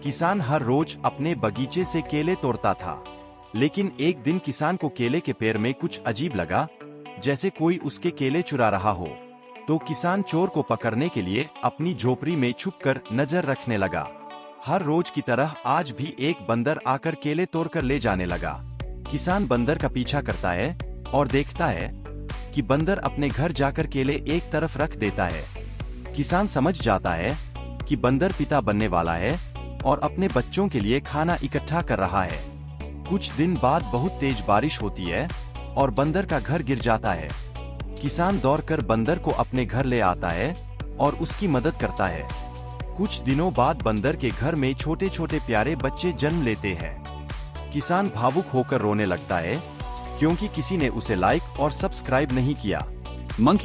किसान हर रोज अपने बगीचे से केले तोड़ता था। लेकिन एक दिन किसान को केले के पेड़ में कुछ अजीब लगा, जैसे कोई उसके केले चुरा रहा हो। तो किसान चोर को पकड़ने के लिए अपनी झोपड़ी में छुपकर नजर रखने लगा। हर रोज की तरह आज भी एक बंदर आकर केले तोड़कर ले जाने लगा। किसान बंदर का पीछा करता है और देखता है कि बंदर अपने घर जाकर केले एक तरफ रख देता है। किसान समझ जाता है कि बंदर पिता बनने वाला है और अपने बच्चों के लिए खाना इकट्ठा कर रहा है। कुछ दिन बाद बहुत तेज बारिश होती है और बंदर का घर गिर जाता है। किसान दौड़कर बंदर को अपने घर ले आता है और उसकी मदद करता है। कुछ दिनों बाद बंदर के घर में छोटे छोटे प्यारे बच्चे जन्म लेते हैं। किसान भावुक होकर रोने लगता है क्योंकि किसी ने उसे लाइक और सब्सक्राइब नहीं किया। मंकी